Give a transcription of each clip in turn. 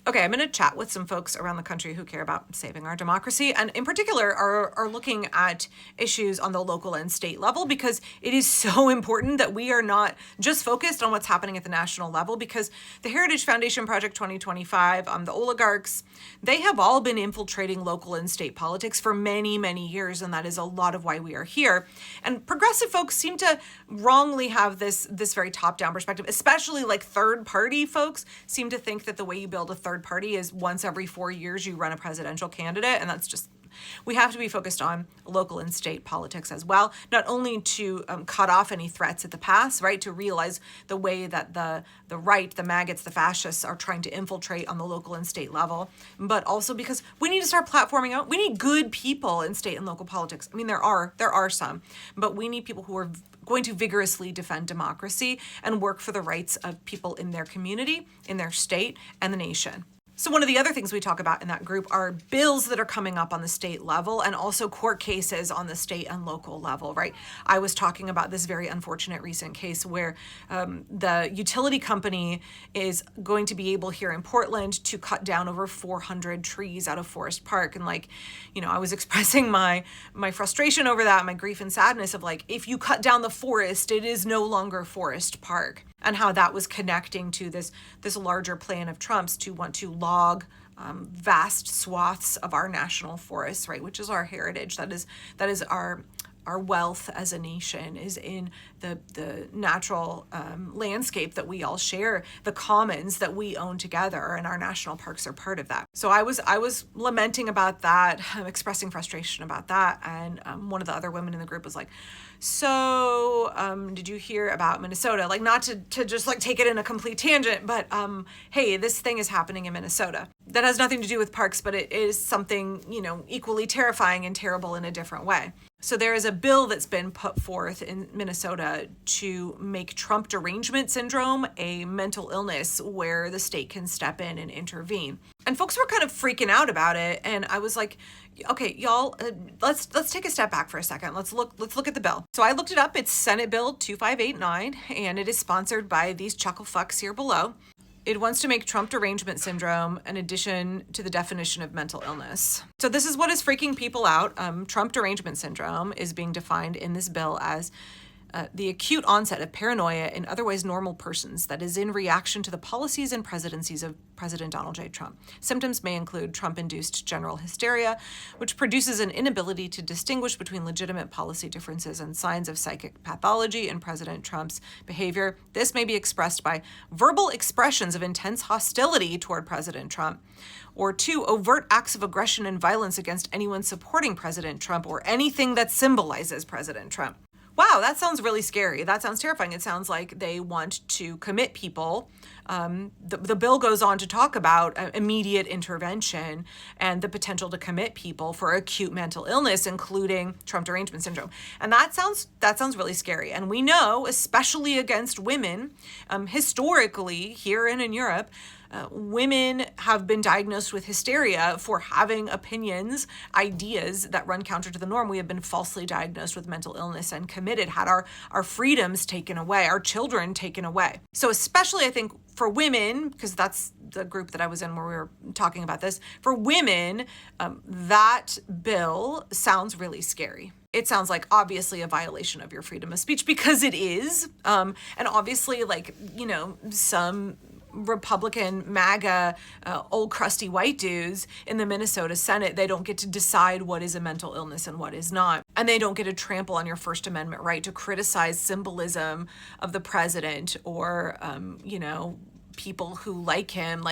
Okay, I'm going to chat with some folks around the country who care about saving our democracy, and in particular are looking at issues on the local and state level, because it is so important that we are not just focused on what's happening at the national level, because the Heritage Foundation Project 2025, the oligarchs, they have all been infiltrating local and state politics for many, many years, and that is a lot of why we are here. And progressive folks seem to wrongly have this very top-down perspective, especially like third-party folks seem to think that the way you build a third party is once every 4 years you run a presidential candidate, and that's just, we have to be focused on local and state politics as well, not only to cut off any threats at the pass, right, to realize the way that the right, the maggots, the fascists are trying to infiltrate on the local and state level, but also because we need to start platforming out. We need good people in state and local politics. I mean, there are some, but we need people who are going to vigorously defend democracy and work for the rights of people in their community, in their state, and the nation. So one of the other things we talk about in that group are bills that are coming up on the state level, and also court cases on the state and local level, right? I was talking about this very unfortunate recent case where the utility company is going to be able here in Portland to cut down over 400 trees out of Forest Park. And I was expressing my frustration over that, my grief and sadness of if you cut down the forest, it is no longer Forest Park. And how that was connecting to this larger plan of Trump's to want to log vast swaths of our national forests, right, which is our heritage. That is our wealth as a nation, is in the natural landscape that we all share, the commons that we own together, and our national parks are part of that. So I was lamenting about that, expressing frustration about that, and one of the other women in the group was like, so did you hear about Minnesota? Not to just take it in a complete tangent, but hey, this thing is happening in Minnesota. That has nothing to do with parks, but it is something, equally terrifying and terrible in a different way. So there is a bill that's been put forth in Minnesota to make Trump derangement syndrome a mental illness where the state can step in and intervene. And folks were kind of freaking out about it. And I was like, okay, y'all, let's take a step back for a second. Let's look at the bill. So I looked it up. It's Senate Bill 2589, and it is sponsored by these chuckle fucks here below. It wants to make Trump derangement syndrome an addition to the definition of mental illness. So this is what is freaking people out. Trump derangement syndrome is being defined in this bill as the acute onset of paranoia in otherwise normal persons that is in reaction to the policies and presidencies of President Donald J. Trump. Symptoms may include Trump-induced general hysteria, which produces an inability to distinguish between legitimate policy differences and signs of psychic pathology in President Trump's behavior. This may be expressed by verbal expressions of intense hostility toward President Trump, or 2, overt acts of aggression and violence against anyone supporting President Trump or anything that symbolizes President Trump. Wow, that sounds really scary. That sounds terrifying. It sounds like they want to commit people. The bill goes on to talk about immediate intervention and the potential to commit people for acute mental illness, including Trump derangement syndrome. And that sounds really scary. And we know, especially against women, historically here and in Europe, women have been diagnosed with hysteria for having opinions, ideas that run counter to the norm. We have been falsely diagnosed with mental illness and committed, had our freedoms taken away, our children taken away. So especially, I think, for women, because that's the group that I was in where we were talking about this, for women, that bill sounds really scary. It sounds like obviously a violation of your freedom of speech, because it is. And obviously, some Republican MAGA old crusty white dudes in the Minnesota Senate, they don't get to decide what is a mental illness and what is not. And they don't get to trample on your First Amendment right to criticize symbolism of the president or, people who like him.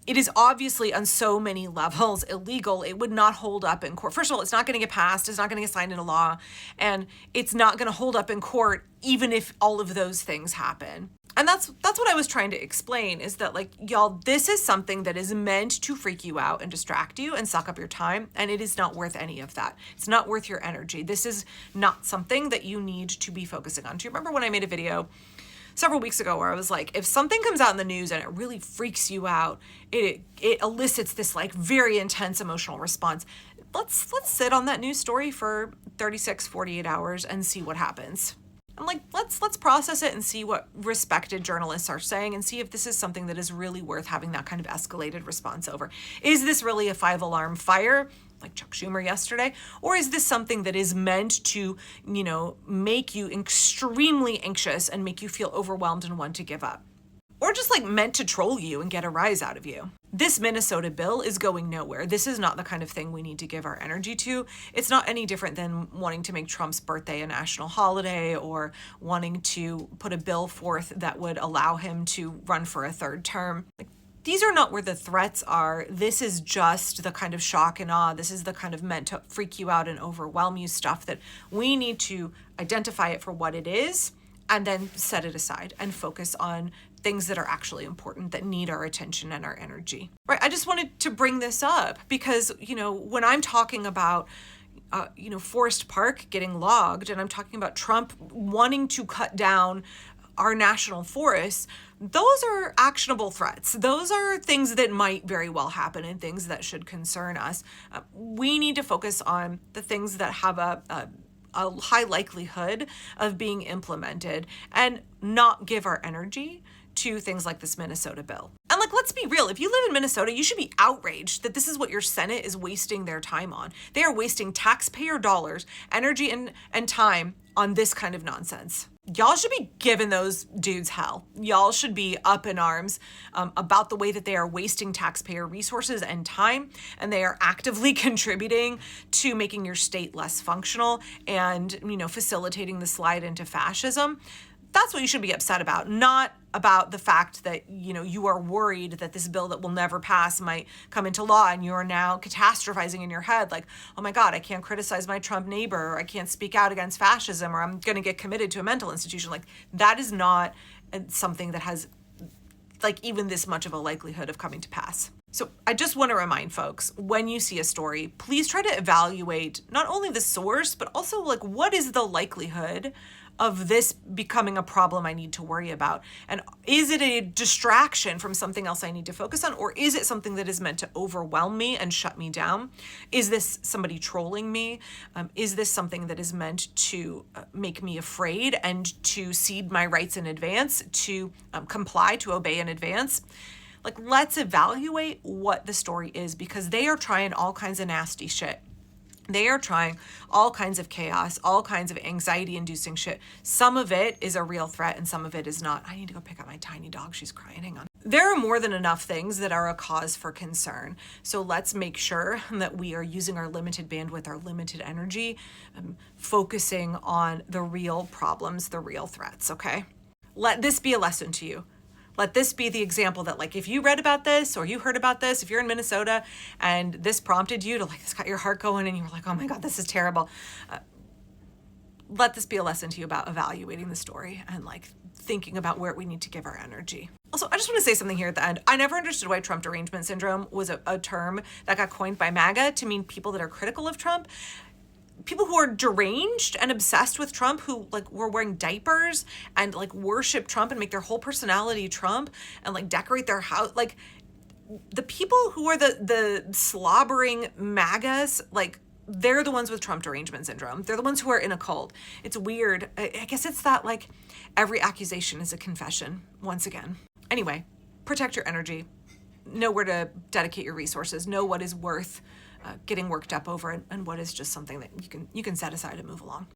It is obviously on so many levels illegal. It would not hold up in court. First of all, it's not going to get passed. It's not going to get signed into law. And it's not going to hold up in court even if all of those things happen. And that's what I was trying to explain, is that y'all, this is something that is meant to freak you out and distract you and suck up your time. And it is not worth any of that. It's not worth your energy. This is not something that you need to be focusing on. Do you remember when I made a video several weeks ago where I was like, if something comes out in the news and it really freaks you out, it elicits this very intense emotional response. Let's sit on that news story for 36, 48 hours and see what happens. And like, let's process it and see what respected journalists are saying and see if this is something that is really worth having that kind of escalated response over. Is this really a 5-alarm fire, like Chuck Schumer yesterday? Or is this something that is meant to, make you extremely anxious and make you feel overwhelmed and want to give up? Or just like meant to troll you and get a rise out of you? This Minnesota bill is going nowhere. This is not the kind of thing we need to give our energy to. It's not any different than wanting to make Trump's birthday a national holiday or wanting to put a bill forth that would allow him to run for a third term. These are not where the threats are. This is just the kind of shock and awe. This is the kind of meant to freak you out and overwhelm you stuff that we need to identify it for what it is and then set it aside and focus on things that are actually important, that need our attention and our energy. Right? I just wanted to bring this up because, when I'm talking about Forest Park getting logged, and I'm talking about Trump wanting to cut down our national forests, those are actionable threats. Those are things that might very well happen and things that should concern us. We need to focus on the things that have a high likelihood of being implemented and not give our energy to things like this Minnesota bill. And let's be real, if you live in Minnesota, you should be outraged that this is what your Senate is wasting their time on. They are wasting taxpayer dollars, energy, and time on this kind of nonsense. Y'all should be giving those dudes hell. Y'all should be up in arms about the way that they are wasting taxpayer resources and time, and they are actively contributing to making your state less functional and, facilitating the slide into fascism. That's what you should be upset about, not about the fact that, you are worried that this bill that will never pass might come into law and you are now catastrophizing in your head like, oh my God, I can't criticize my Trump neighbor, or I can't speak out against fascism, or I'm going to get committed to a mental institution. Like, that is not something that has even this much of a likelihood of coming to pass. So I just want to remind folks, when you see a story, please try to evaluate not only the source, but also what is the likelihood of this becoming a problem I need to worry about? And is it a distraction from something else I need to focus on? Or is it something that is meant to overwhelm me and shut me down? Is this somebody trolling me? Is this something that is meant to make me afraid and to cede my rights in advance, to comply, to obey in advance? Let's evaluate what the story is, because they are trying all kinds of nasty shit. They are trying all kinds of chaos, all kinds of anxiety-inducing shit. Some of it is a real threat and some of it is not. I need to go pick up my tiny dog. She's crying. Hang on. There are more than enough things that are a cause for concern. So let's make sure that we are using our limited bandwidth, our limited energy, focusing on the real problems, the real threats, okay? Let this be a lesson to you. Let this be the example that if you read about this or you heard about this, if you're in Minnesota and this prompted you to this got your heart going and you were like, oh my God, this is terrible. Let this be a lesson to you about evaluating the story and thinking about where we need to give our energy. Also, I just want to say something here at the end. I never understood why Trump derangement syndrome was a term that got coined by MAGA to mean people that are critical of Trump. People who are deranged and obsessed with Trump, who were wearing diapers and worship Trump and make their whole personality Trump and decorate their house. The people who are the slobbering MAGAs, they're the ones with Trump derangement syndrome. They're the ones who are in a cult. It's weird. I guess it's that every accusation is a confession once again. Anyway, protect your energy. Know where to dedicate your resources. Know what is worth getting worked up over and what is just something that you can set aside and move along.